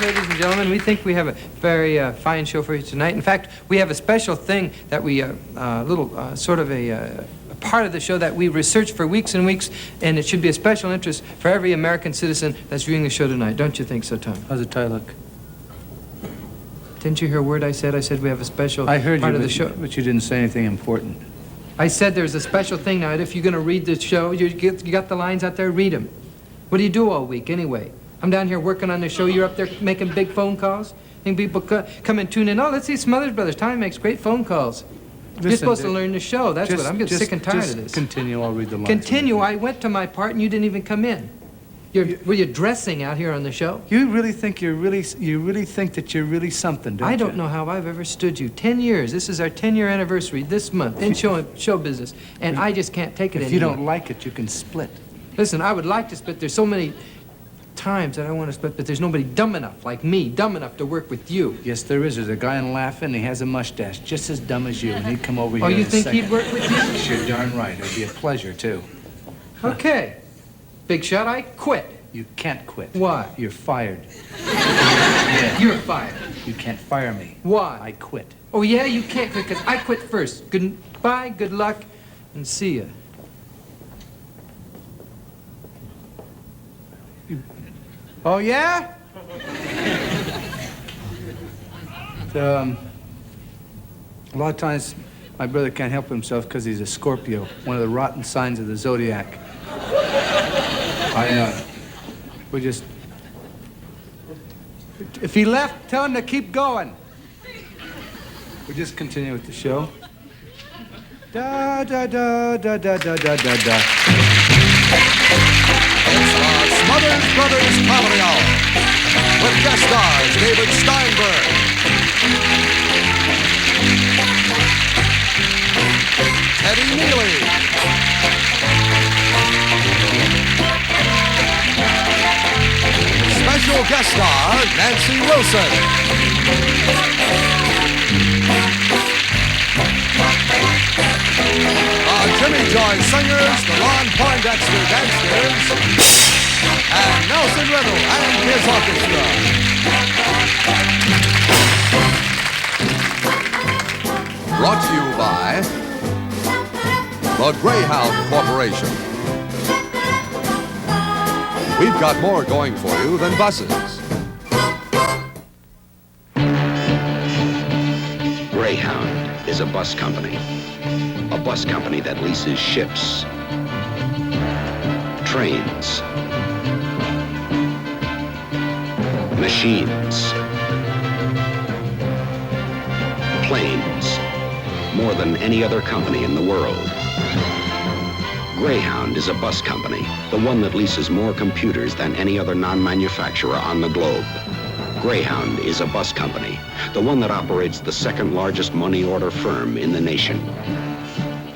ladies and gentlemen, we think we have a very fine show for you tonight. In fact, we have a special thing that we, sort of a part of the show that we researched for weeks and weeks, and it should be a special interest for every American citizen that's viewing the show tonight. Don't you think so, Tom? How's the tie look? Didn't you hear a word I said? I said we have a special I heard part you, of the show. But you didn't say anything important. I said there's a special thing now. If you're going to read the show, you got the lines out there, read them. What do you do all week anyway? I'm down here working on the show. You're up there making big phone calls. And people come and tune in. Oh, let's see Smothers Brothers. Tommy makes great phone calls. You're supposed to learn the show. That's what I'm getting sick and tired of this. Continue. I'll read the lines. Continue. I went to my part and you didn't even come in. Were you dressing out here on the show? You really think you really think that you're really something, don't you? I don't know how I've ever stood you. 10 years. This is our 10-year anniversary this month in show business, and I just can't take it anymore. If you don't like it, you can split. Listen, I would like to split. There's so many times that I want to split, but there's nobody dumb enough like me, dumb enough to work with you. Yes, there is. There's a guy in Laughing. He has a mustache, just as dumb as you, and he'd come over here. Oh, you in a think second. he'd work with you? You're darn right. It'd be a pleasure too. Okay, big shot. I quit. You can't quit. Why? You're fired. Yeah. You're fired. You can't fire me. Why? I quit. Oh, yeah, you can't quit, because I quit first. Goodbye, good luck, and see ya. Oh, yeah? A lot of times, my brother can't help himself because he's a Scorpio, one of the rotten signs of the zodiac. We just... If he left, tell him to keep going. We just continue with the show. Da da da da da da da da da. It's the Smothers Brothers Comedy Hour with guest stars David Steinberg, Teddy Neely, special guest star Nancy Wilson. Jimmy Joy singers, the Ron Poindexter dancers, and Nelson Riddle and his orchestra. Brought to you by the Greyhound Corporation. We've got more going for you than buses. Greyhound is a bus company. A bus company that leases ships, trains, machines, planes, more than any other company in the world. Greyhound is a bus company, the one that leases more computers than any other non-manufacturer on the globe. Greyhound is a bus company, the one that operates the second largest money order firm in the nation.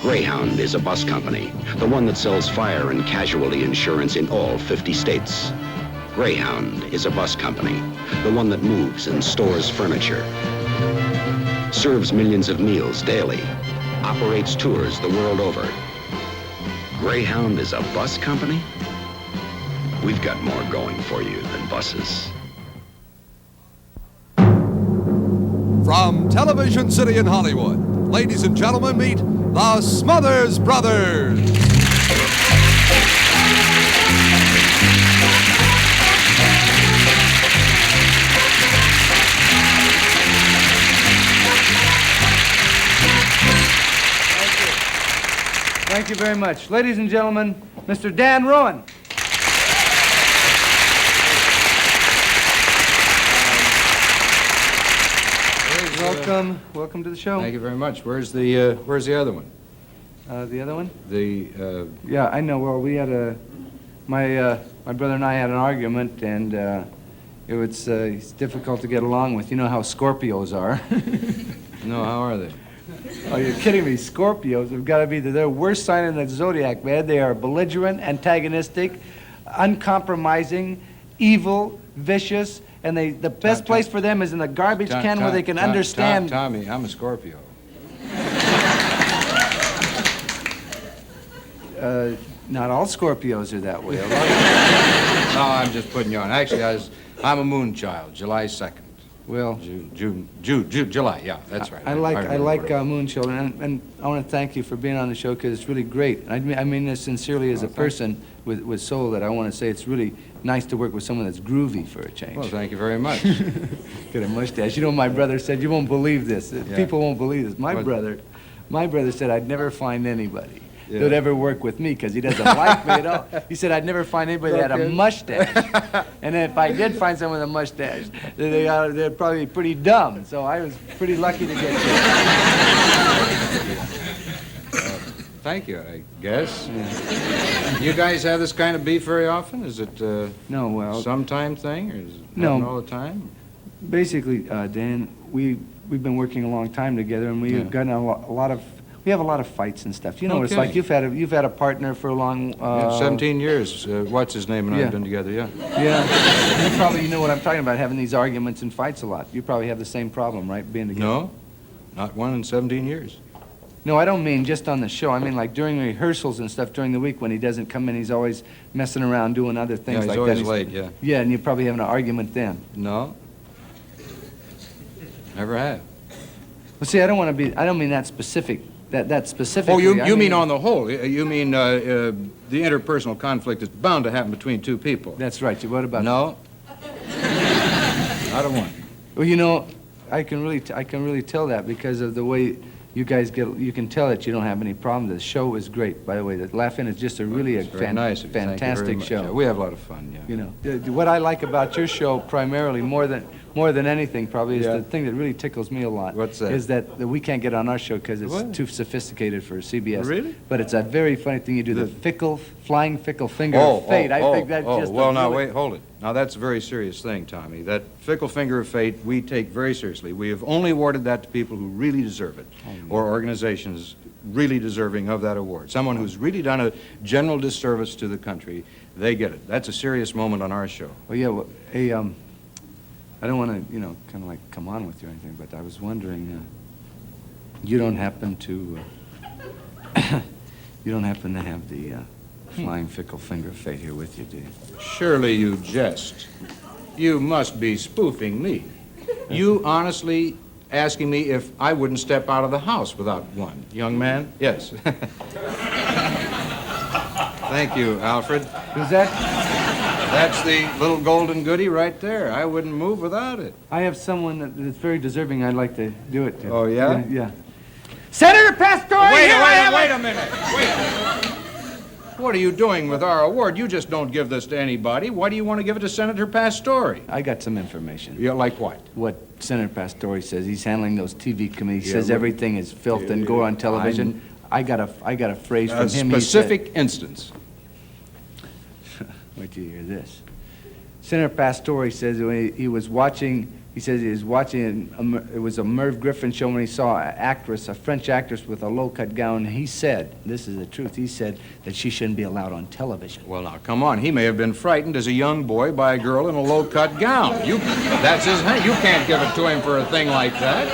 Greyhound is a bus company, the one that sells fire and casualty insurance in all 50 states. Greyhound is a bus company, the one that moves and stores furniture, serves millions of meals daily, operates tours the world over. Greyhound is a bus company? We've got more going for you than buses. From Television City in Hollywood, ladies and gentlemen, meet the Smothers Brothers. Thank you very much. Ladies and gentlemen, Mr. Dan Rowan. Welcome to the show. Thank you very much. Where's the other one? The other one? Yeah, I know. Well, we had my brother and I had an argument, and it's difficult to get along with. You know how Scorpios are. No, how are they? Oh, you're kidding me. Scorpios have got to be their worst sign in the zodiac, man. They are belligerent, antagonistic, uncompromising, evil, vicious, and the best place for them is in the garbage can where they can understand. Tommy, I'm a Scorpio. Not all Scorpios are that way. No, I'm just putting you on. Actually, I I'm a moon child, July 2nd. Well, July, yeah, that's right. I remember like what it was. Moon Children, and I want to thank you for being on the show because it's really great. I mean this sincerely as a person with soul. That I want to say it's really nice to work with someone that's groovy for a change. Well, thank you very much. Got a mustache. You know, my brother said, you won't believe this. People won't believe this. My brother said I'd never find anybody that would ever work with me because he doesn't like me at all. He said I'd never find anybody that had a mustache. And then if I did find someone with a mustache, they'd probably be pretty dumb. So I was pretty lucky to get you. Thank you, I guess. Yeah. You guys have this kind of beef very often? Is it No, well, sometime thing, or is it No. happen all the time? basically, Dan, we've been working a long time together, and we've gotten a lot of. We have a lot of fights and stuff. You know what it's like. You've had a partner for a long. 17 years. What's his name and I've been together. Yeah. Yeah. You know what I'm talking about. Having these arguments and fights a lot. You probably have the same problem, right? Being together. No, not one in 17 years. No, I don't mean just on the show. I mean like during rehearsals and stuff during the week when he doesn't come in. He's always messing around doing other things Yeah, like he's that. always late. Yeah. Yeah, and you're probably having an argument then. No. Never have. Well, see, I don't mean that specific. That specifically. Oh, you I mean on the whole? You mean the interpersonal conflict is bound to happen between two people? That's right. What about? No. Not a one. Well, you know, I can really tell that because of the way you guys get. You can tell that you don't have any problem. The show is great, by the way. The Laugh-In is just Nice. fantastic show. Yeah, we have a lot of fun. Yeah. You know, what I like about your show primarily, more than anything, probably, is the thing that really tickles me a lot. What's that? Is that we can't get on our show because it's What? too sophisticated for CBS. Really? But it's a very funny thing you do. The flying fickle finger of fate. I think that's just. Well, now wait, hold it. Now that's a very serious thing, Tommy. That fickle finger of fate we take very seriously. We have only awarded that to people who really deserve it, or organizations really deserving of that award. Someone who's really done a general disservice to the country, they get it. That's a serious moment on our show. Well, yeah. Well, hey, I don't want to, kind of like come on with you or anything, but I was wondering, you don't happen to have the flying fickle finger of fate here with you, do you? Surely you jest. You must be spoofing me. You honestly asking me if I wouldn't step out of the house without one. Young man? Yes. Thank you, Alfred. Is that? That's the little golden goodie right there. I wouldn't move without it. I have someone that's very deserving I'd like to do it to. Oh, yeah? Yeah. Senator Pastore! Wait a minute. Wait. What are you doing with our award? You just don't give this to anybody. Why do you want to give it to Senator Pastore? I got some information. Yeah, like what? What Senator Pastore says. He's handling those TV committees. He says everything is filth and gore on television. I got a phrase from him. A specific instance. Wait till you hear this. Senator Pastore says when he was watching, it was a Merv Griffin show when he saw a French actress with a low-cut gown. He said, this is the truth, he said that she shouldn't be allowed on television. Well, now, come on. He may have been frightened as a young boy by a girl in a low-cut gown. That's his name. You can't give it to him for a thing like that.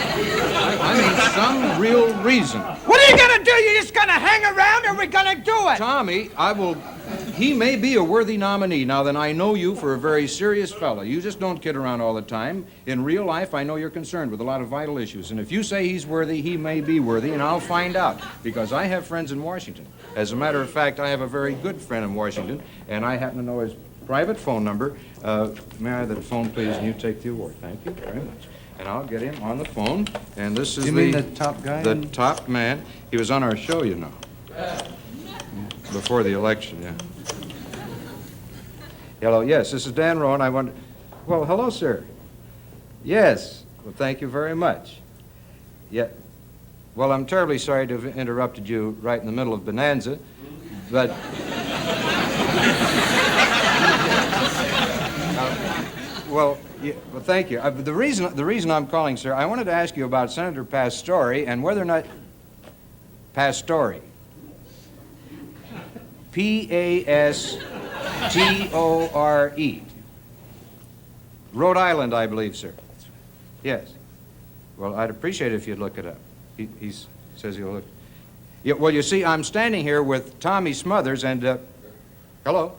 I mean, some real reason. What are you gonna do? You just gonna hang around, or are we gonna do it? Tommy, he may be a worthy nominee. Now, then, I know you for a very serious fellow. You just don't kid around all the time. In real life, I know you're concerned with a lot of vital issues. And if you say he's worthy, he may be worthy, and I'll find out. Because I have friends in Washington. As a matter of fact, I have a very good friend in Washington, and I happen to know his private phone number. May I have the phone, please, and you take the award. Thank you very much. And I'll get him on the phone. And this is You mean the top guy? The top man. He was on our show, you know. Before the election, yeah. Hello, yes, this is Dan Rowan. I want. Well, hello, sir. Yes. Well, thank you very much. Yeah. Well, I'm terribly sorry to have interrupted you right in the middle of Bonanza, but. Well, thank you. The reason I'm calling, sir, I wanted to ask you about Senator Pastore and whether or not Pastore. Pastore. Rhode Island, I believe, sir. Yes. Well, I'd appreciate it if you'd look it up. He says he'll look. Yeah, well, you see, I'm standing here with Tommy Smothers and, hello?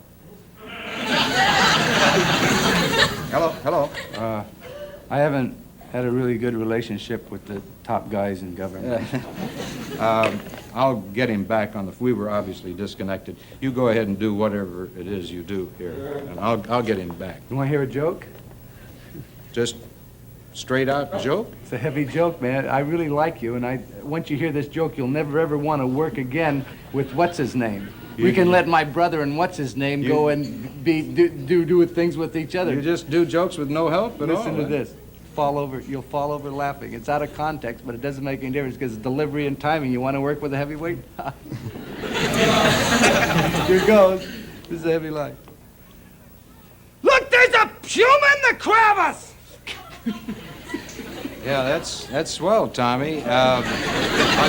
Hello. I haven't had a really good relationship with the top guys in government. I'll get him back on the... We were obviously disconnected. You go ahead and do whatever it is you do here, and I'll get him back. You want to hear a joke? Just straight out joke? It's a heavy joke, man. I really like you, and once you hear this joke, you'll never ever want to work again with what's his name. We can let my brother and what's his name go and do things with each other. You just do jokes with no help at all. Listen to this. You'll fall over laughing. It's out of context, but it doesn't make any difference because it's delivery and timing. You want to work with a heavyweight? Here goes. This is a heavy line. Look, there's a puma in the crevice! Yeah, that's swell, Tommy. I'll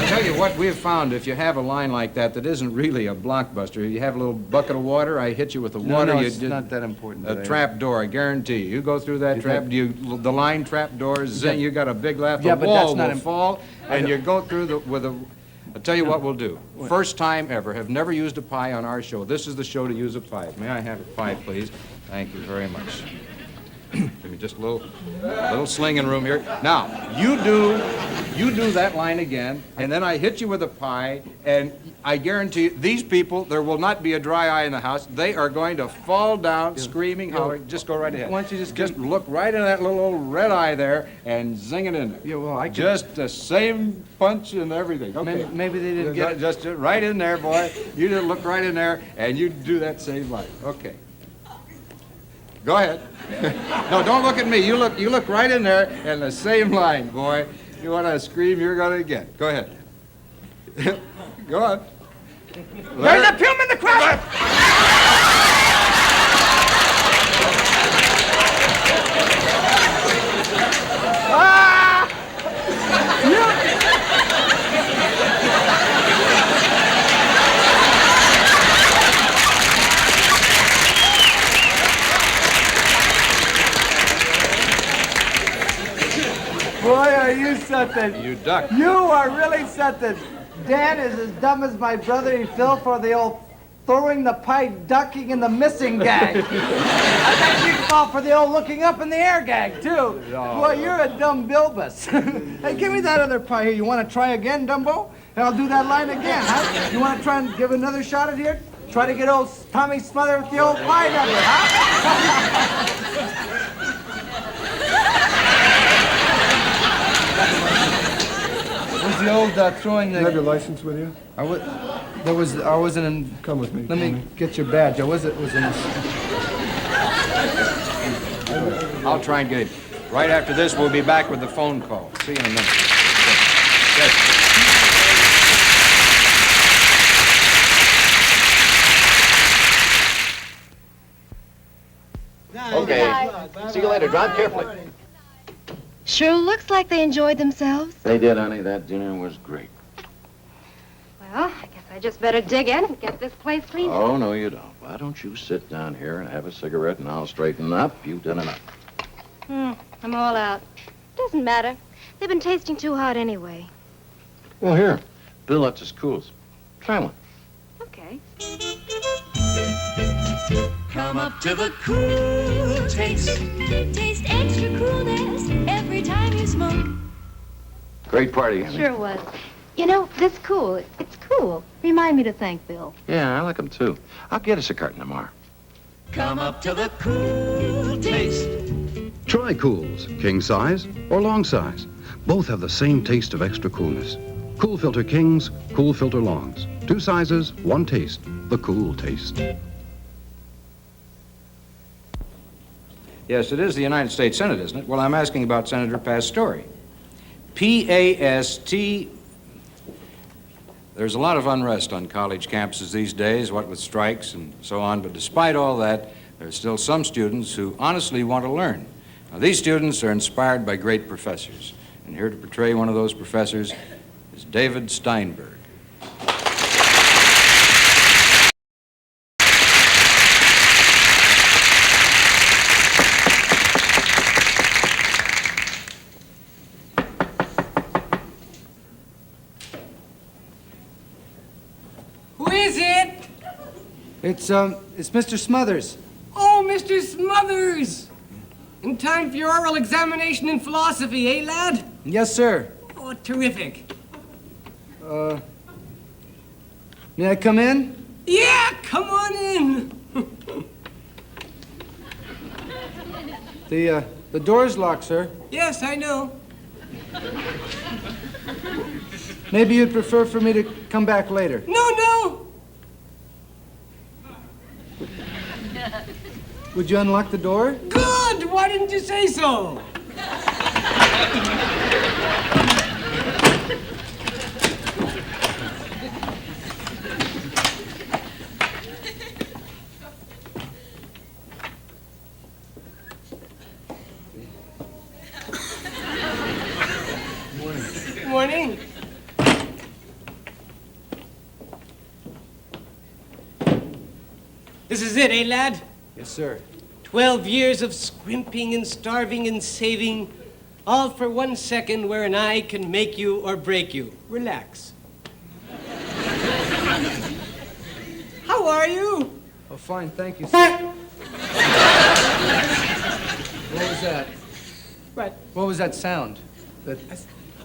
tell you what we've found. If you have a line like that isn't really a blockbuster, you have a little bucket of water, I hit you with the water. No, you it's not that important. A trap door, I guarantee you. You go through that the line trap door, zing, you got a big laugh. Yeah, the but wall that's not will fall, and you go through with a... I'll tell you what we'll do. First time ever, have never used a pie on our show. This is the show to use a pie. May I have a pie, please? Thank you very much. Give me just a little slinging room here. Now, you do that line again, and then I hit you with a pie, and I guarantee you, these people, there will not be a dry eye in the house. They are going to fall down, screaming, hollering. Just go right ahead. Why don't you just look right in that little old red eye there and zing it in there. Yeah, well, I can... Just the same punch and everything. Okay. Maybe they didn't get it. Just right in there, boy. You just look right in there, and you do that same line. Okay. Go ahead. No, don't look at me. You look right in there, and the same line, boy. You want to scream, you're going to get. Go ahead. Go on. There's a puma in the crevice! Boy, are you something. You duck. You are really something. Dan is as dumb as my brother. He fell for the old throwing the pie, ducking, and the missing gag. I bet you'd fall for the old looking up in the air gag, too. Boy, you're a dumb bilbus. Hey, give me that other pie here. You want to try again, Dumbo? And I'll do that line again, huh? You want to try and give another shot at here? Try to get old Tommy Smothers with the old pie number, huh? Was the old throwing the... You have your license with you? I wasn't in... Come with me. Let me get your badge. I wasn't in... I'll try and get him. Right after this, we'll be back with the phone call. See you in a minute. Yes. Okay. See you later. Drive carefully. Sure looks like they enjoyed themselves. They did, honey. That dinner was great. Well, I guess I just better dig in and get this place cleaned up. Oh, no, you don't. Why don't you sit down here and have a cigarette, and I'll straighten up. You've done enough. I'm all out. Doesn't matter. They've been tasting too hot anyway. Well, here. Bill lets us cools. Try one. Okay. Come up to the cool taste. Taste extra coolness every time you smoke. Great party, honey. Sure was. You know, this cool. It's cool. Remind me to thank Bill. Yeah, I like them, too. I'll get us a carton tomorrow. Come up to the cool taste. Try Cools, king size or long size. Both have the same taste of extra coolness. Cool Filter Kings, Cool Filter Longs. 2 sizes, 1 taste. The cool taste. Yes, it is the United States Senate, isn't it? Well, I'm asking about Senator Pastore. P-A-S-T... There's a lot of unrest on college campuses these days, what with strikes and so on, but despite all that, there's still some students who honestly want to learn. Now, these students are inspired by great professors, and here to portray one of those professors is David Steinberg. Who is it? It's Mr. Smothers. Oh, Mr. Smothers. In time for your oral examination in philosophy, eh, lad? Yes, sir. Oh, terrific. May I come in? Yeah, come on in. The door's locked, sir. Yes, I know. Maybe you'd prefer for me to come back later. No. Would you unlock the door? Good. Why didn't you say so? Morning. This is it, eh, lad? Yes, sir. 12 years of scrimping and starving and saving, all for 1 second where an eye can make you or break you. Relax. How are you? Oh, fine, thank you, sir. What was that? What? What was that sound? That...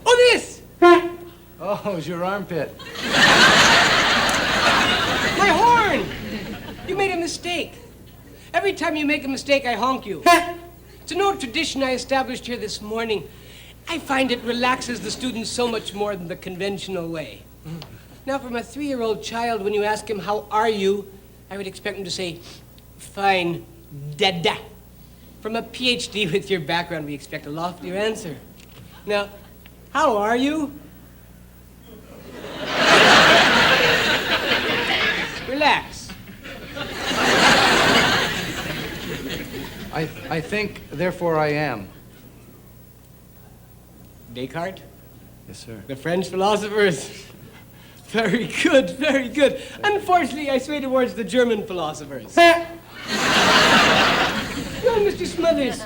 Oh, this! Oh, it was your armpit. My horn! You made a mistake. Every time you make a mistake, I honk you. It's an old tradition I established here this morning. I find it relaxes the students so much more than the conventional way. Now, from a 3-year-old child, when you ask him, how are you, I would expect him to say, fine, dada. From a PhD with your background, we expect a loftier answer. Now, how are you? Relax. I think, therefore I am. Descartes? Yes, sir. The French philosophers. Very good, very good. Unfortunately, I sway towards the German philosophers. Well, Mr. Smothers,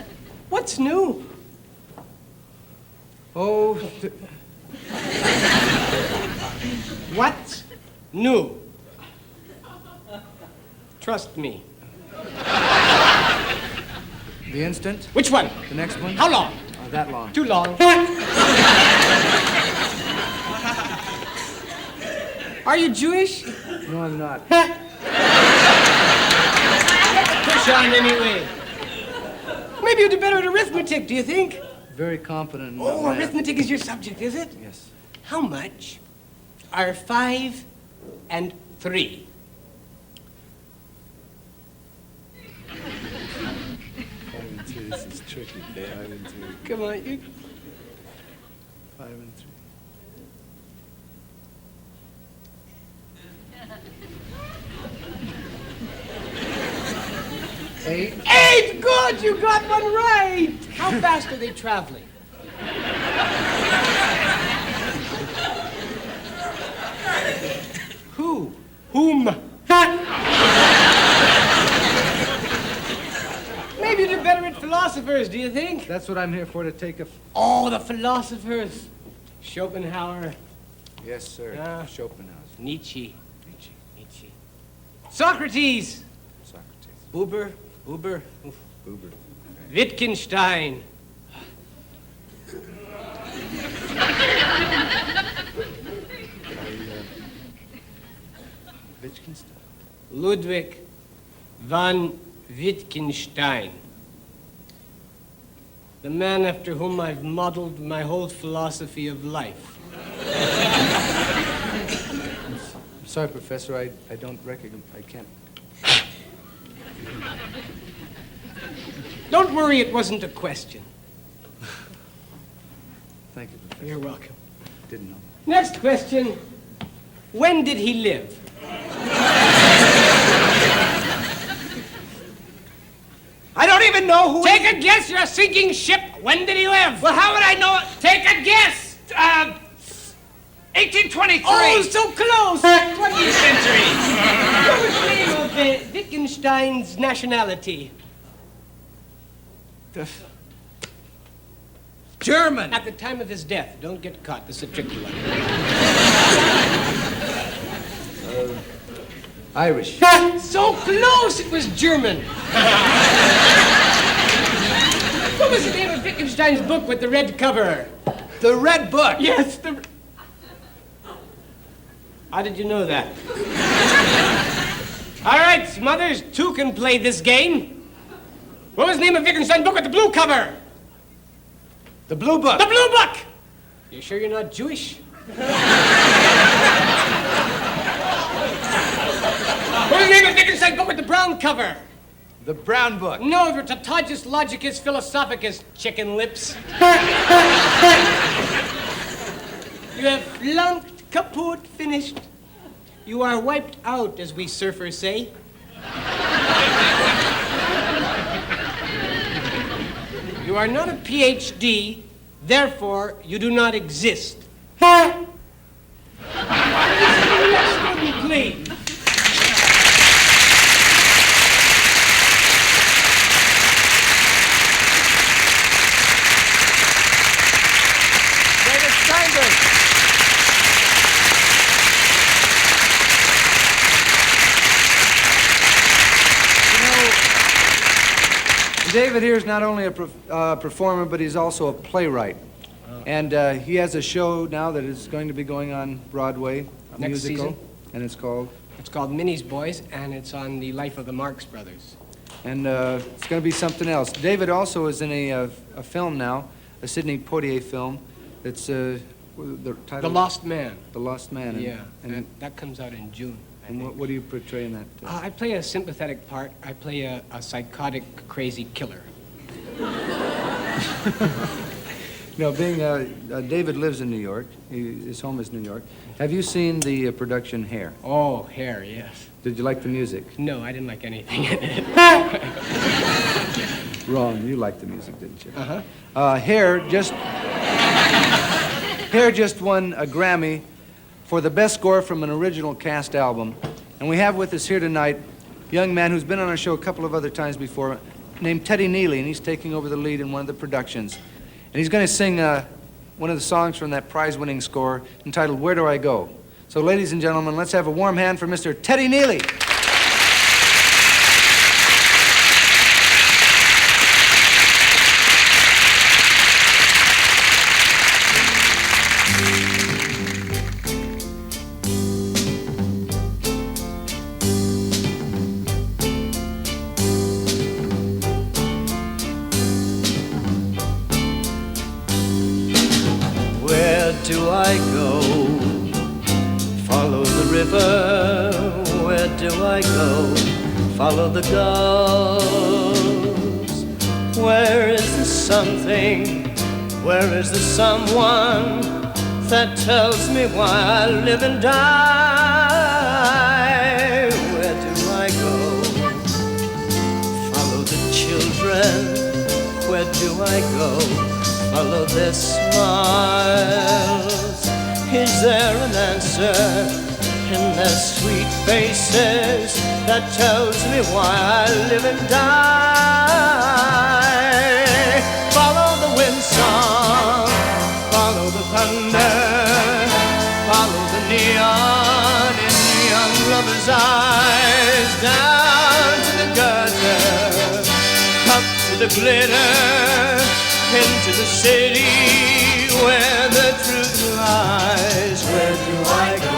what's new? Oh, What's new? Trust me. the instant? Which one? The next one? How long? That long. Too long. Are you Jewish? No, I'm not. Push on anyway. Maybe you'd do better at arithmetic, do you think? Very competent in Oh, math. arithmetic is your subject, is it? Yes. How much are 5 and 3? 5 and 2, this is tricky. 5 and 2. Come on, you... 5 and 3. Eight. 8! Good! You got one right! How fast are they traveling? Who? Whom? Maybe you'd do better at philosophers, do you think? That's what I'm here for, to take a... Oh, the philosophers. Schopenhauer, Yes, sir. Ah. Schopenhauer. Nietzsche. Socrates. Socrates. Buber. Buber. Wittgenstein. Wittgenstein. Ludwig van Wittgenstein. The man after whom I've modeled my whole philosophy of life. I'm sorry, Professor, I don't recognize... I can't... Don't worry, it wasn't a question. Thank you, Professor. You're welcome. Didn't know. Next question. When did he live? I don't even know who... Take a guess, you're a sinking ship. When did he live? Well, how would I know it? Take a guess. 1823. Oh, so close. 20th century. What was the name of Wittgenstein's nationality? German. At the time of his death. Don't get caught. This is a tricky one. Irish. So close, it was German. What was the name of Wittgenstein's book with the red cover? The Red Book. Yes, the... How did you know that? All right, Smothers, two can play this game. What was the name of Wittgenstein's book with the blue cover? The Blue Book. The Blue Book! You sure you're not Jewish? What was the name of Wittgenstein's book with the brown cover? The Brown Book. No, the Tautologist Logicus Philosophicus, chicken lips. You have flunked, kaput, finished. You are wiped out, as we surfers say. You are not a PhD, therefore you do not exist. Please. David Steinberg. David here is not only a performer, but he's also a playwright. And he has a show now that is going to be going on Broadway, a Next musical, season. and it's called? It's called Minnie's Boys, and it's on the life of the Marx Brothers. And it's going to be something else. David also is in a film now, a Sidney Poitier film. It's the title. The Lost Man. The Lost Man. Yeah, And that comes out in June. and what do you portray in that? I play a sympathetic part. I play a psychotic, crazy killer. No, being David lives in New York. His home is New York. Have you seen the production Hair? Oh, Hair, yes. Did you like the music? No, I didn't like anything in it. Wrong. You liked the music, didn't you? Uh-huh. Hair just won a Grammy for the best score from an original cast album. And we have with us here tonight a young man who's been on our show a couple of other times before, named Teddy Neely, and he's taking over the lead in one of the productions. And he's going to sing one of the songs from that prize-winning score entitled Where Do I Go? So, ladies and gentlemen, let's have a warm hand for Mr. Teddy Neely. Where do I go? Follow the river. Where do I go? Follow the gulls. Where is the something? Where is the someone that tells me why I live and die? Where do I go? Follow the children. Where do I go? Follow their smiles. Is there an answer in their sweet faces that tells me why I live and die? Follow the wind song, follow the thunder, follow the neon in young lovers' eyes, down to the gutter, up to the glitter, into the city where the truth lies. Where do I go?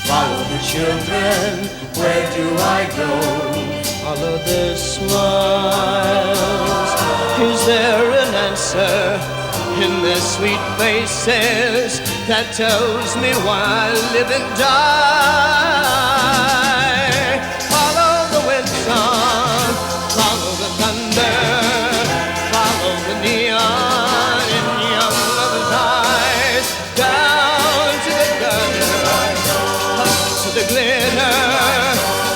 Follow the children. Where do I go? Follow their smiles. Is there an answer in their sweet faces that tells me why I live and die? Follow the wind song, follow the thunder, the neon in young lovers' eyes, down to the gutter, up to the glitter,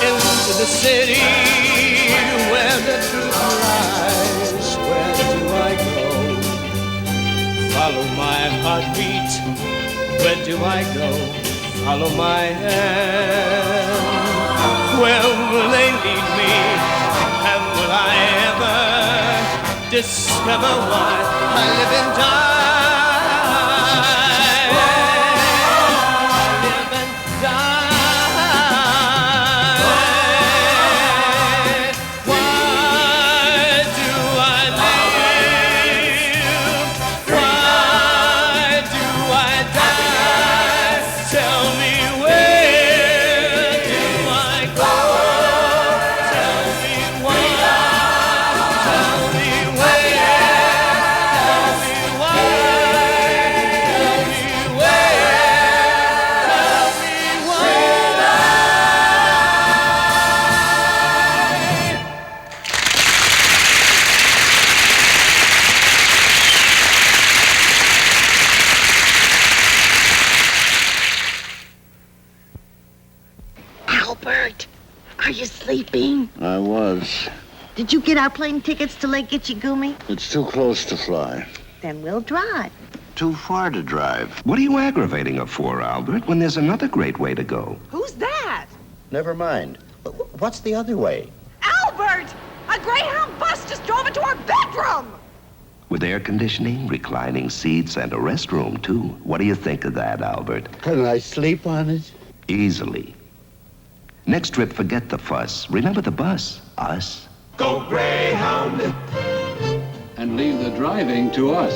into the city where the truth lies. Where do I go? Follow my heartbeat. Where do I go? Follow my hand. Where will they lead me? And will I ever discover why I live and die? Live and die. Why do I Are you sleeping? I was. Did you get our plane tickets to Lake Itchigumi? It's too close to fly. Then we'll drive. Too far to drive. What are you aggravating her for, Albert, when there's another great way to go? Who's that? Never mind. What's the other way? Albert! A Greyhound bus just drove into our bedroom! With air conditioning, reclining seats, and a restroom, too. What do you think of that, Albert? Can I sleep on it? Easily. Next trip, forget the fuss. Remember the bus. Us. Go Greyhound! And leave the driving to us.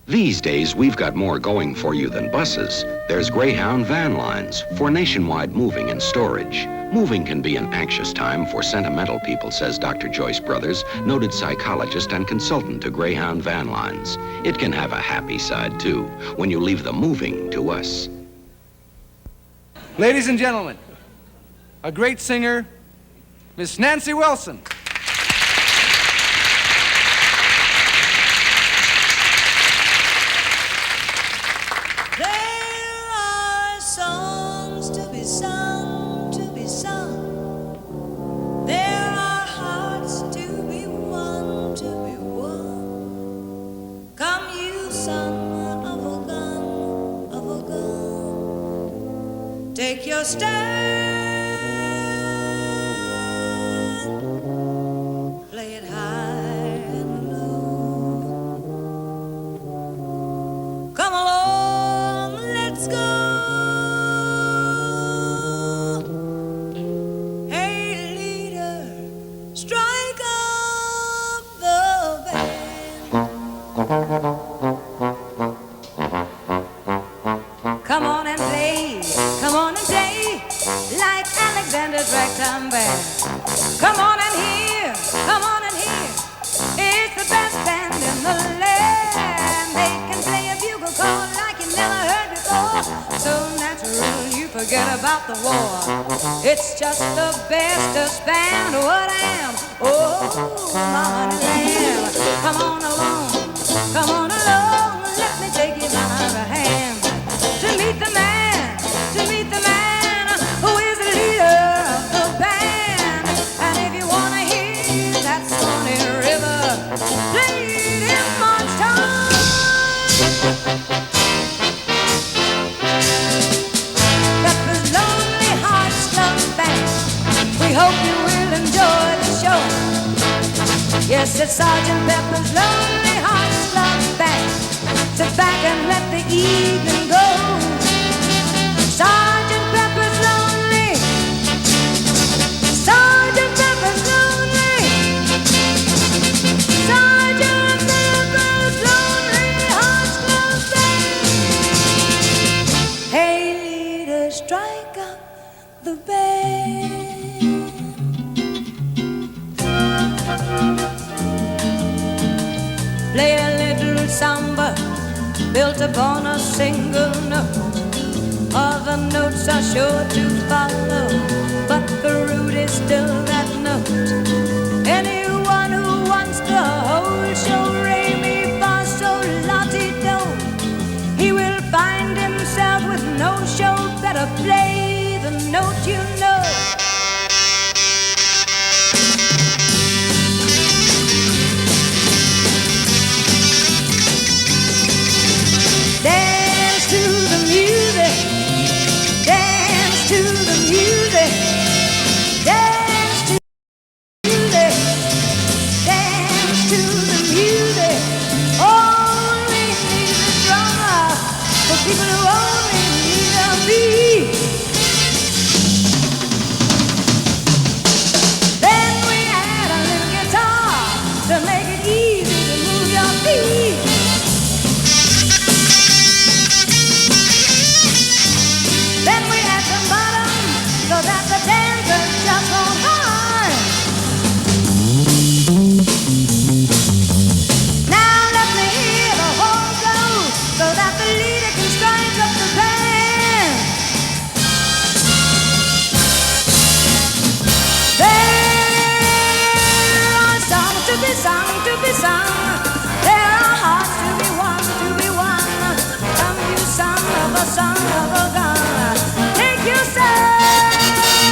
These days, we've got more going for you than buses. There's Greyhound van lines for nationwide moving and storage. Moving can be an anxious time for sentimental people, says Dr. Joyce Brothers, noted psychologist and consultant to Greyhound van lines. It can have a happy side, too, when you leave the moving to us. Ladies and gentlemen, a great singer, Miss Nancy Wilson. There are songs to be sung, to be sung. There are hearts to be won, to be won. Come you son of a gun, take your stand, play it high and low. Come along, let's go. Hey, leader, strike up the band. Come on and play, like Alexander's ragtime band. Come on and hear, it's the best band in the land. They can play a bugle call like you never heard before. So natural you forget about the war. It's just the bestest band. What I am, oh, my honey lamb. Come on along, let me take you by the hand. To meet the man who is the leader of the band. And if you want to hear that Swanee River played in March time, Pepper's Lonely Hearts Club Band. We hope you will enjoy the show. Yes, it's Sergeant Pepper's Lonely Hearts Club Band. Sit back and let the evening go. Sergeant Pepper's lonely. Sergeant Pepper's lonely. Sergeant Pepper's Lonely Hearts Club Band. Hey, leader, strike up the band. Play a little samba built upon a single note. Other notes are sure to follow, but the root is still that note. Anyone who wants the whole show, re, mi, fa, sol, la, ti, do, he will find himself with no show. Better play the note you know. Dance to the music, dance to the music, dance to the music, dance to the music. Only need a drummer for people who only need a beat. Then we add a little guitar to make it easy to move your feet. Then we add some bottom so that the dancers just won't hide. Now let me hear the whole go so that the leader can strike up the band. There are songs to be sung, to be sung. There are hearts to be won, to be won. Come you son of a gun. Take your stand.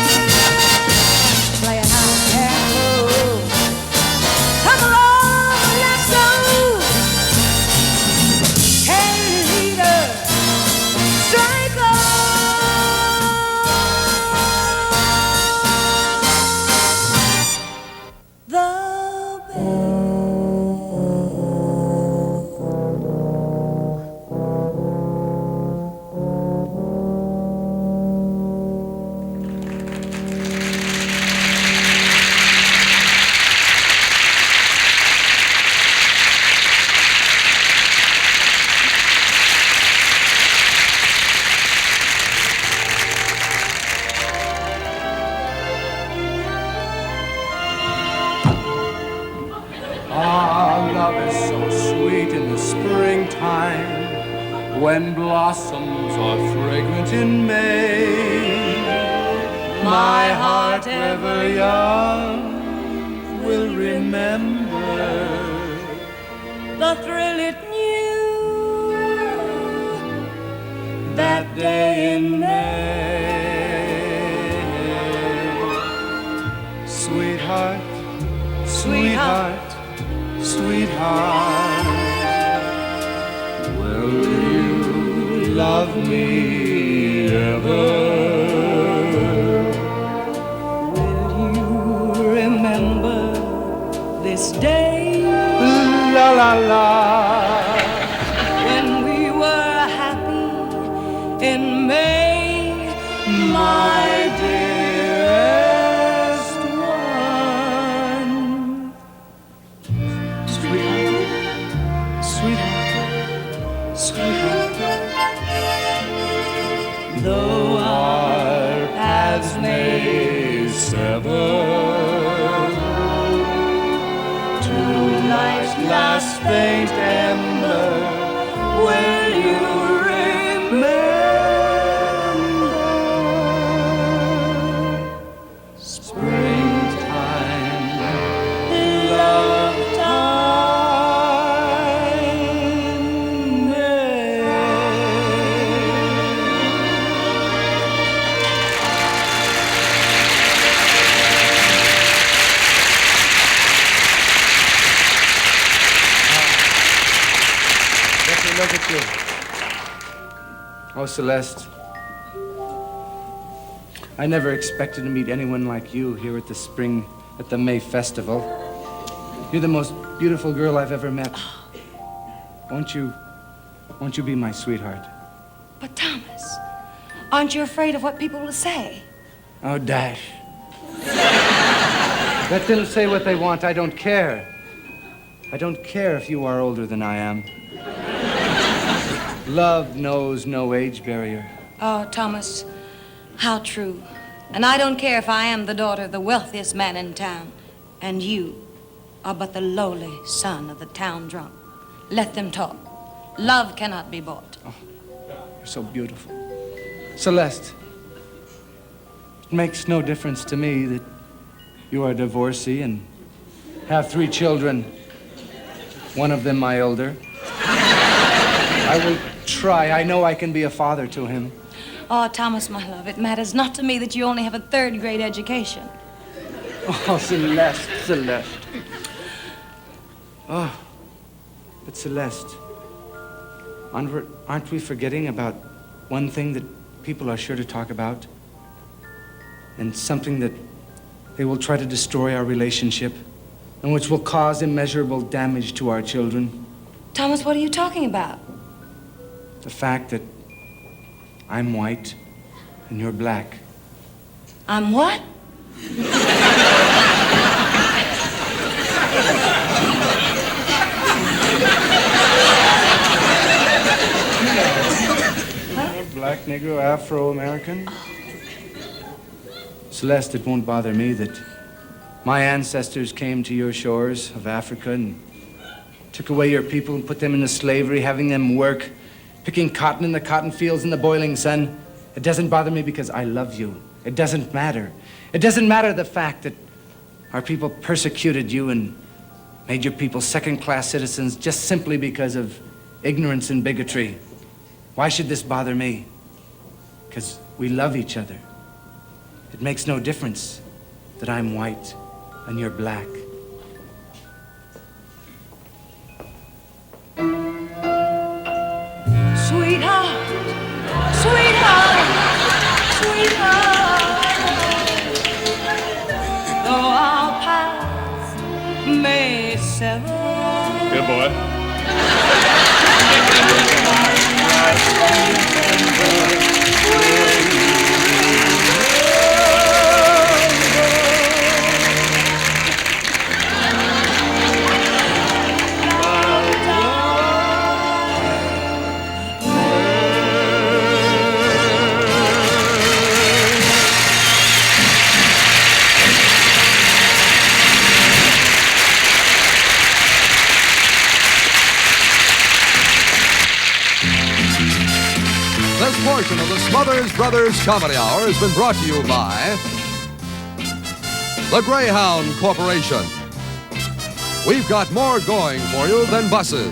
springtime, when blossoms are fragrant in May, my heart ever young will remember the thrill it knew that day in May. Sweetheart, sweetheart, sweetheart, will you love me ever? Will you remember this day? La la la. When we were happy in May, my dearest one. Sweetheart, sweetheart, sweetheart. Though Our paths may sever, to life's last faint ember, will you remember? Springtime, love time, May. Let me look at you. Oh, Celeste. I never expected to meet anyone like you here at the May Festival. You're the most beautiful girl I've ever met. Won't you be my sweetheart? But Thomas, aren't you afraid of what people will say? Oh, dash. Let them say what they want. I don't care. I don't care if you are older than I am. Love knows no age barrier. Oh, Thomas, how true. And I don't care if I am the daughter of the wealthiest man in town, and you are but the lowly son of the town drunk. Let them talk. Love cannot be bought. Oh, you're so beautiful. Celeste, it makes no difference to me that you are a divorcee and have 3 children, one of them my elder. I will try. I know I can be a father to him. Oh, Thomas, my love, it matters not to me that you only have a 3rd-grade education. Oh, Celeste, Celeste. Oh, but Celeste, aren't we forgetting about one thing that people are sure to talk about? And something that they will try to destroy our relationship, and which will cause immeasurable damage to our children? Thomas, what are you talking about? The fact that I'm white and you're black. I'm what? Black, Negro, Afro-American. Celeste, it won't bother me that my ancestors came to your shores of Africa and took away your people and put them into slavery, having them work, picking cotton in the cotton fields in the boiling sun. It doesn't bother me because I love you. It doesn't matter. It doesn't matter the fact that our people persecuted you and made your people second-class citizens just simply because of ignorance and bigotry. Why should this bother me? Because we love each other. It makes no difference that I'm white and you're black. Sweetheart, sweetheart, sweetheart, though our paths may sever. Good boy. Brothers Comedy Hour has been brought to you by the Greyhound Corporation. We've got more going for you than buses.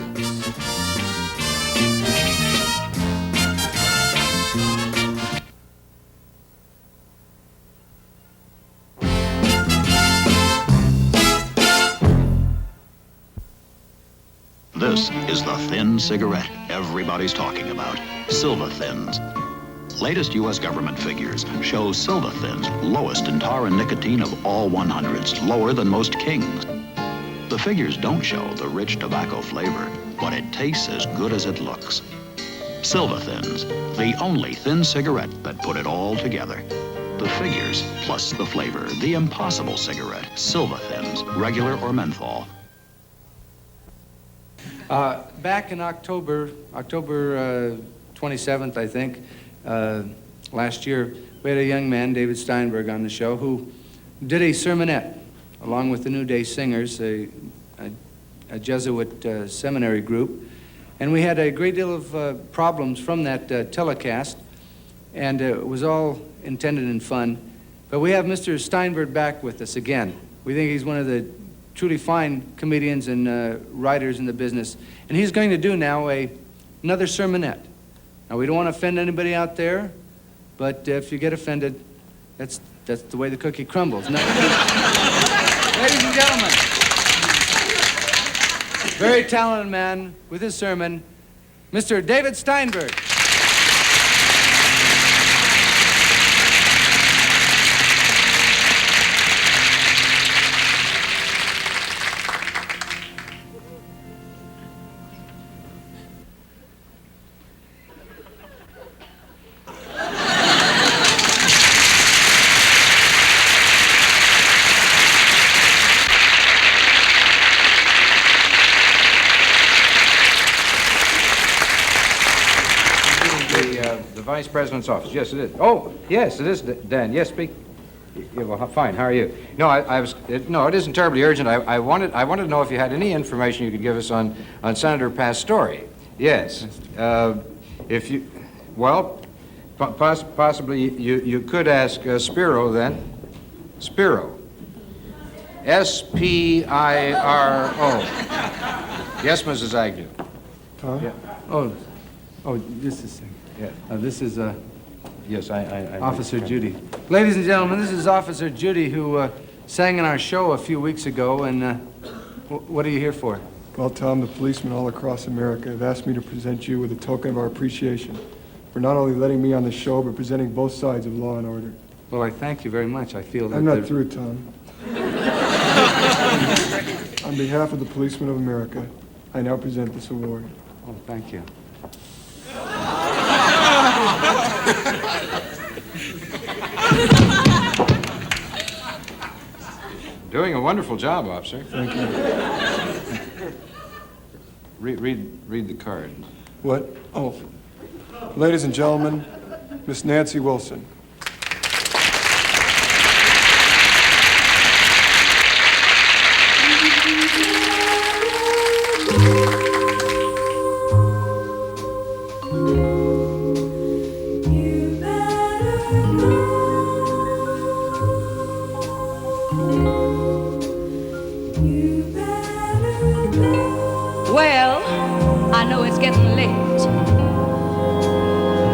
This is the thin cigarette everybody's talking about, Silva Thins. Latest U.S. government figures show Silva Thins lowest in tar and nicotine of all 100s, lower than most Kings. The figures don't show the rich tobacco flavor, but it tastes as good as it looks. Silva Thins, the only thin cigarette that put it all together. The figures plus the flavor, the impossible cigarette, Silva Thins, regular or menthol. Back in October 27th, I think, last year, we had a young man, David Steinberg, on the show who did a sermonette along with the New Day Singers, a Jesuit seminary group. And we had a great deal of problems from that telecast, and it was all intended in fun. But we have Mr. Steinberg back with us again. We think he's one of the truly fine comedians and writers in the business. And he's going to do now another sermonette. Now, we don't want to offend anybody out there, but if you get offended, that's the way the cookie crumbles. No. Ladies and gentlemen, very talented man with his sermon, Mr. David Steinberg. Vice President's office. Yes, it is. Oh, yes, it is, Dan. Yes, speak. Yeah, well, fine. How are you? No, no, it isn't terribly urgent. I wanted to know if you had any information you could give us on Senator Pastore. Yes. If you, well, possibly you could ask Spiro then. Spiro. S-P-I-R-O. Yes, Mrs. Agnew. Huh? Yeah. Oh, this is. Yeah. This is yes, I Officer Judy. Ladies and gentlemen, this is Officer Judy who sang in our show a few weeks ago. And what are you here for? Well, Tom, the policemen all across America have asked me to present you with a token of our appreciation for not only letting me on the show, but presenting both sides of law and order. Well, I thank you very much. I feel that I'm not through, Tom. On behalf of the policemen of America, I now present this award. Oh, thank you. Doing a wonderful job, officer. Thank you. Read the card. What? Oh. Ladies and gentlemen, Miss Nancy Wilson. Well, I know it's getting late,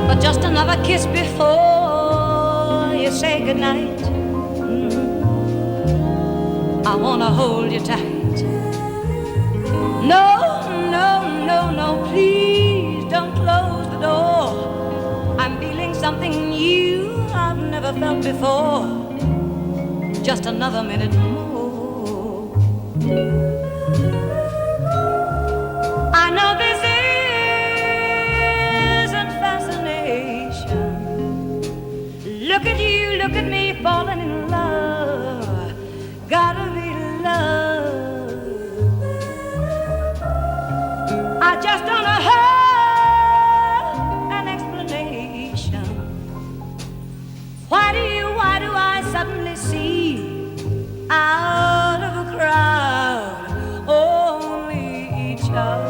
but just another kiss before you say goodnight. I wanna hold you tight. No, no, no, no, please don't close the door. I'm feeling something new I've never felt before. Just another minute more. I know this isn't fascination. Look at you, look at me, falling in love. Gotta be love. I just don't have an explanation. Why do I suddenly see out of a crowd only each other?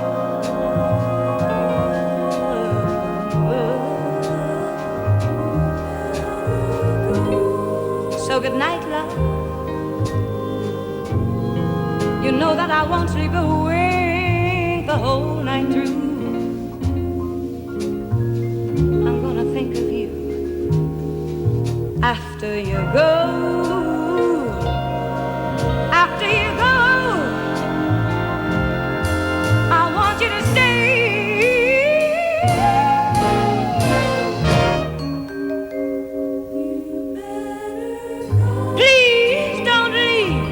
So good night, love. You know that I won't sleep awake the whole night through. I'm gonna think of you after you go. After you go, I want you to stay. Please don't leave.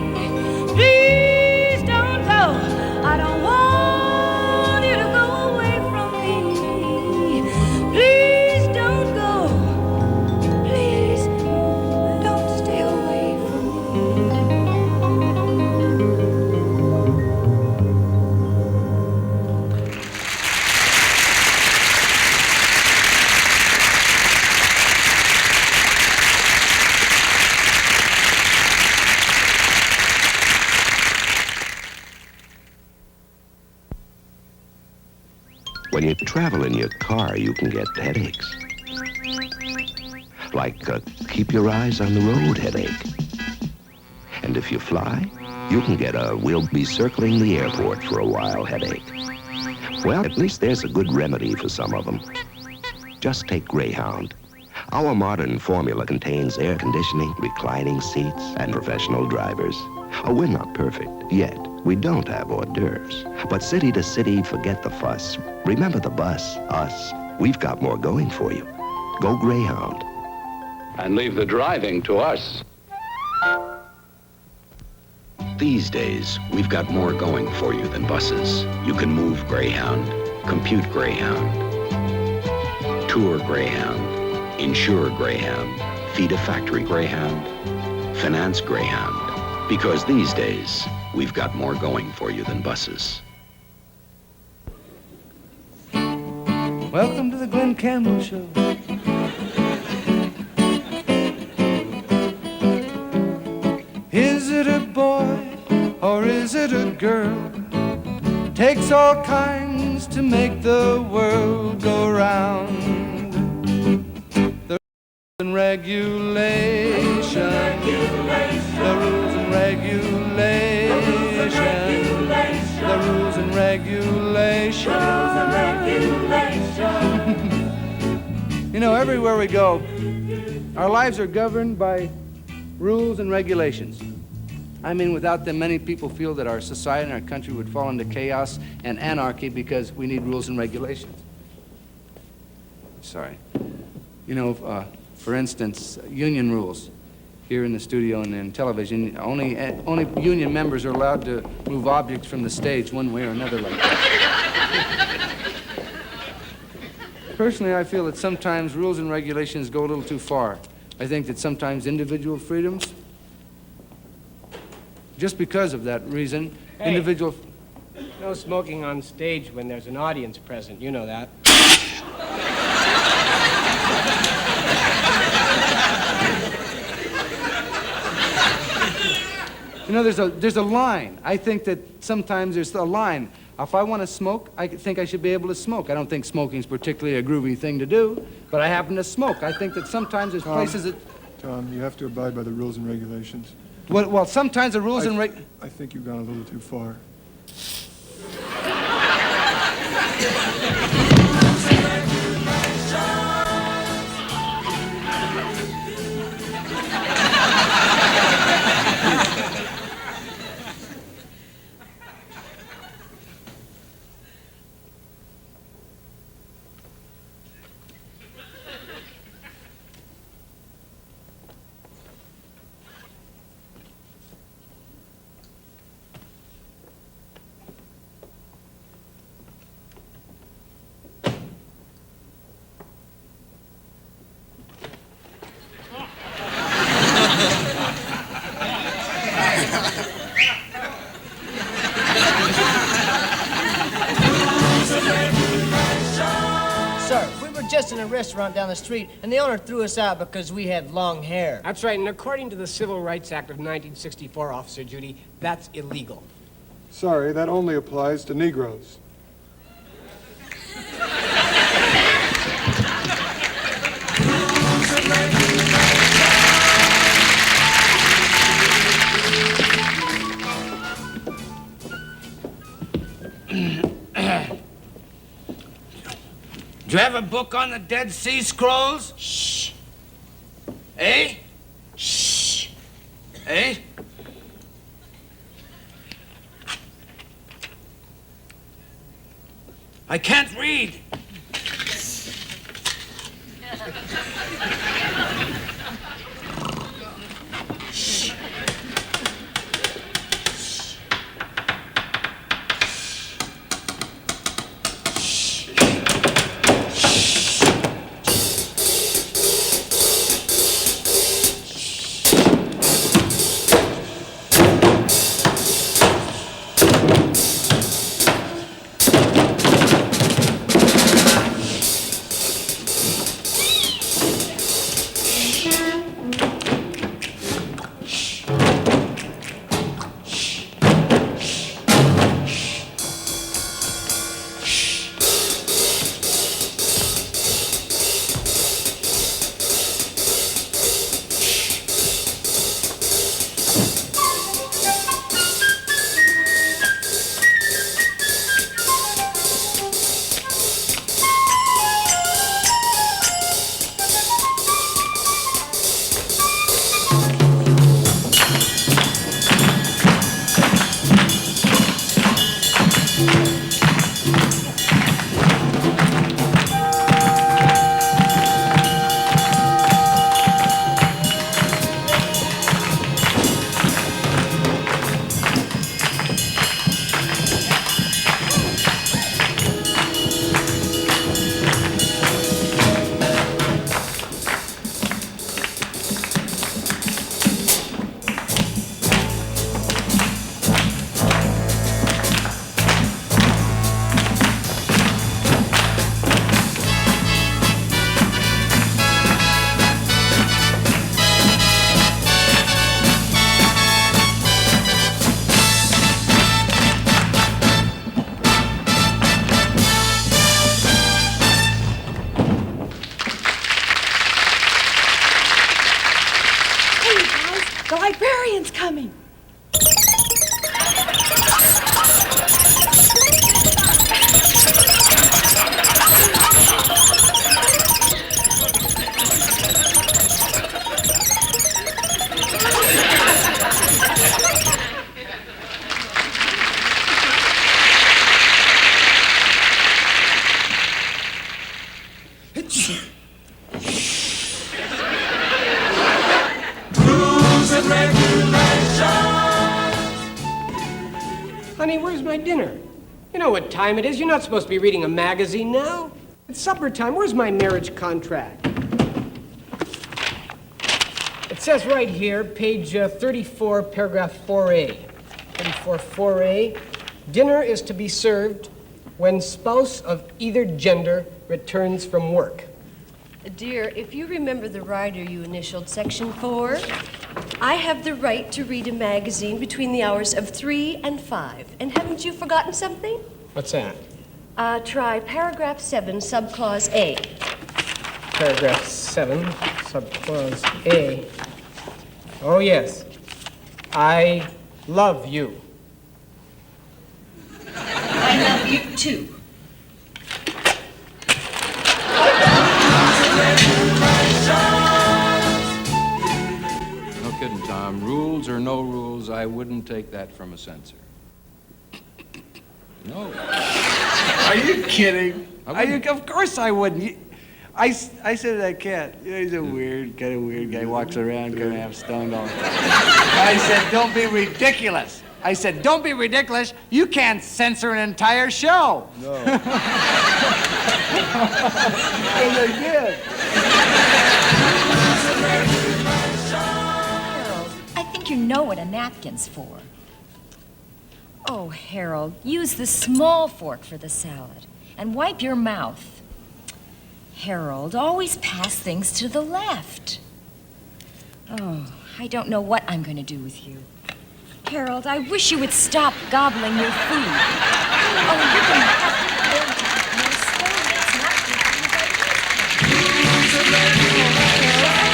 Please don't go. I don't want you to go away from me. Please don't go. Please don't stay away from When you travel in your car, you can get headaches. Like keep your eyes on the road headache. And if you fly, you can get a we'll be circling the airport for a while headache. Well, at least there's a good remedy for some of them. Just take Greyhound. Our modern formula contains air conditioning, reclining seats, and professional drivers. Oh, we're not perfect yet. We don't have hors d'oeuvres. But city to city, forget the fuss. Remember the bus, us. We've got more going for you. Go Greyhound. And leave the driving to us. These days, we've got more going for you than buses. You can move Greyhound, compute Greyhound, tour Greyhound, insure Greyhound, feed a factory Greyhound, finance Greyhound. Because these days, we've got more going for you than buses. Welcome to the Glenn Campbell Show. Is it a boy or is it a girl? Takes all kinds to make the world go round. The rules and regulations, the rules and regulations, the rules and regulations. You know, everywhere we go, our lives are governed by rules and regulations. I mean, without them, many people feel that our society and our country would fall into chaos and anarchy because we need rules and regulations. Sorry. You know, for instance, union rules here in the studio and in television. Only union members are allowed to move objects from the stage one way or another like that. Personally, I feel that sometimes rules and regulations go a little too far. I think that sometimes individual freedoms, just because of that reason, Hey. individual... No smoking on stage when there's an audience present. You know that. You know, there's a line. I think that sometimes there's a line. If I want to smoke, I think I should be able to smoke. I don't think smoking's particularly a groovy thing to do, but I happen to smoke. I think that sometimes there's places that... Tom, you have to abide by the rules and regulations. Well, sometimes the rules and I think you've gone a little too far. Just in a restaurant down the street, and the owner threw us out because we had long hair. That's right, and according to the Civil Rights Act of 1964, Officer Judy, that's illegal. Sorry, that only applies to Negroes. you have a book on the Dead Sea Scrolls? Shh. Eh? Shh. Eh? I can't read. The librarian's coming. Honey, where's my dinner? You know what time it is. You're not supposed to be reading a magazine now. It's supper time. Where's my marriage contract? It says right here, page 34, paragraph 4A. 34, 4A. Dinner is to be served when spouse of either gender returns from work. Dear, if you remember the rider you initialed, section 4, I have the right to read a magazine between the hours of 3 and 5. And haven't you forgotten something? What's that? Try paragraph 7, subclause A. Paragraph 7, subclause A. Oh, yes. I love you. I love you too. No kidding, Tom. Rules or no rules, I wouldn't take that from a censor. No. Are you kidding? Of course I wouldn't. I said I can't. You know, he's a kind of weird guy. Walks around kind of half stoned all the time. I said, don't be ridiculous. I said, don't be ridiculous. You can't censor an entire show. No. And they did. Harold, I think you know what a napkin's for. Oh, Harold, use the small fork for the salad and wipe your mouth. Harold, always pass things to the left. Oh, I don't know what I'm going to do with you. Harold, I wish you would stop gobbling your food. Oh, you're going to have to learn to eat more slowly. It's not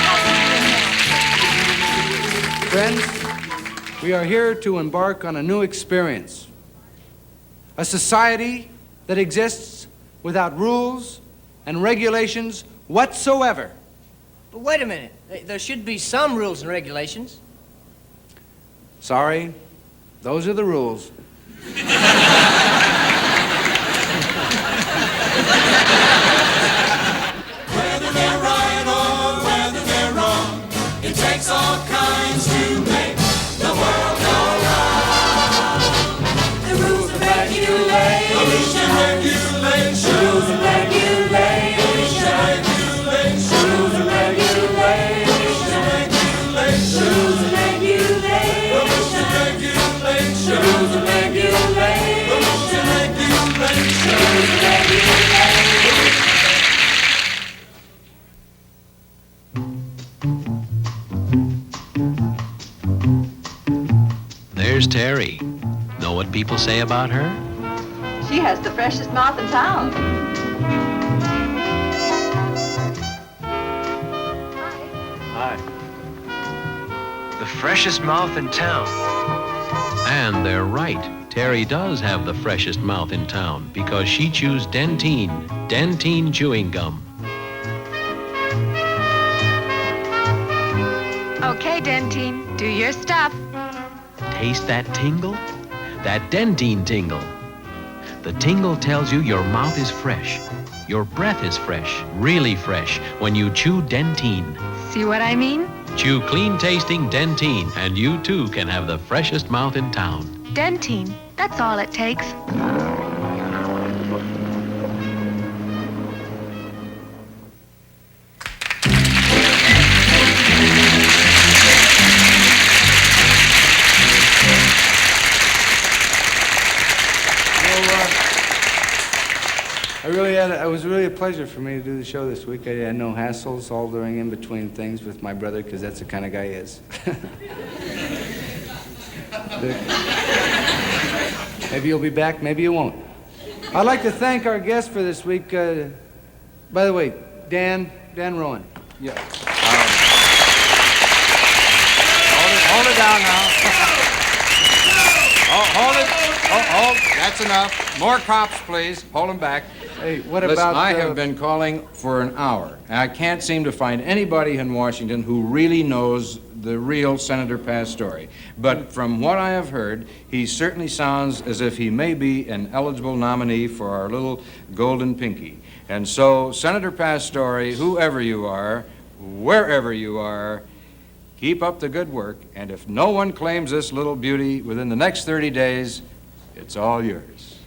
good for you. Friends, we are here to embark on a new experience. A society that exists without rules and regulations whatsoever. But wait a minute. There should be some rules and regulations. Sorry, those are the rules. Whether they're right or whether they're wrong, it takes all kinds to make the world go round. The rules and regulations. The rules and regulations. The rules and regulations. The rules and regulations. The rules and regulations. The rules and regulations. The rules and regulations. The rules and regulations. The rules and regulations. There's Terry. Know what people say about her? She has the freshest mouth in town. Hi. The freshest mouth in town. And they're right. Terry does have the freshest mouth in town because she chews Dentine. Dentine chewing gum. Okay, Dentine, do your stuff. Taste that tingle? That Dentine tingle. The tingle tells you your mouth is fresh. Your breath is fresh, really fresh, when you chew Dentine. See what I mean? Chew clean-tasting Dentine, and you too can have the freshest mouth in town. Dentine, that's all it takes. It was really a pleasure for me to do the show this week. I had no hassles, all during in between things with my brother, because that's the kind of guy he is. Maybe you'll be back, maybe you won't. I'd like to thank our guest for this week. By the way, Dan Rowan. Yeah. Hold it down now. Hold it. Hold. That's enough. More cops, please. Hold them back. Hey, what Listen, about... I have been calling for an hour, and I can't seem to find anybody in Washington who really knows the real Senator Pastore. But from what I have heard, he certainly sounds as if he may be an eligible nominee for our little golden pinky. And so, Senator Pastore, whoever you are, wherever you are, keep up the good work, and if no one claims this little beauty within the next 30 days, it's all yours.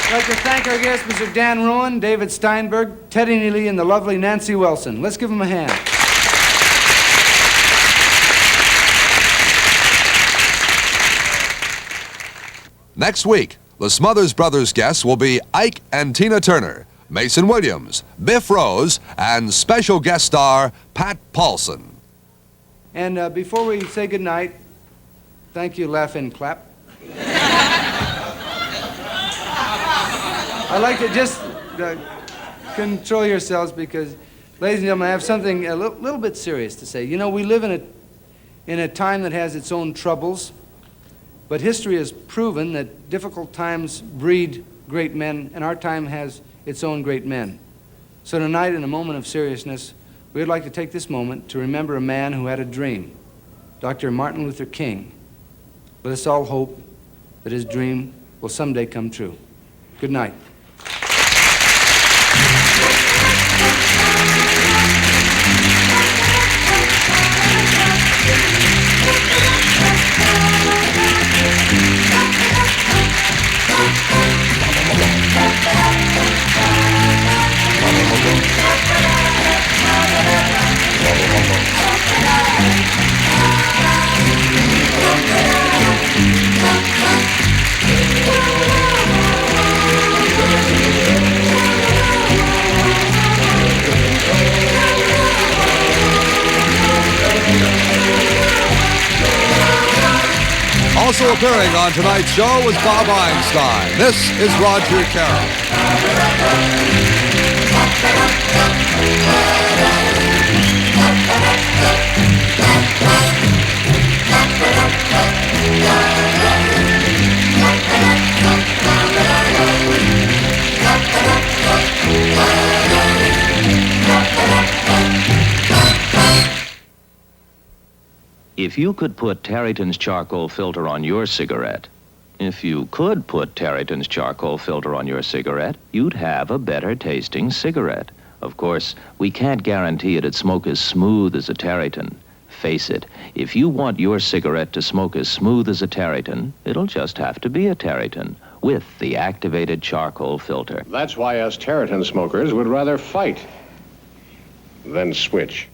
I'd like to thank our guests, Mr. Dan Rowan, David Steinberg, Teddy Neely, and the lovely Nancy Wilson. Let's give them a hand. Next week, the Smothers Brothers guests will be Ike and Tina Turner, Mason Williams, Biff Rose, and special guest star Pat Paulson. And before we say goodnight, thank you, laugh and clap. I'd like to just control yourselves because, ladies and gentlemen, I have something a little bit serious to say. You know, we live in a time that has its own troubles, but history has proven that difficult times breed great men, and our time has its own great men. So tonight, in a moment of seriousness, we would like to take this moment to remember a man who had a dream, Dr. Martin Luther King. Let us all hope that his dream will someday come true. Good night. Also appearing on tonight's show was Bob Einstein. This is Roger Carroll. If you could put Tareyton's charcoal filter on your cigarette, if you could put Tareyton's charcoal filter on your cigarette, you'd have a better tasting cigarette. Of course, we can't guarantee it'd smoke as smooth as a Tareyton. Face it, if you want your cigarette to smoke as smooth as a Tareyton, it'll just have to be a Tareyton with the activated charcoal filter. That's why us Tareyton smokers would rather fight than switch.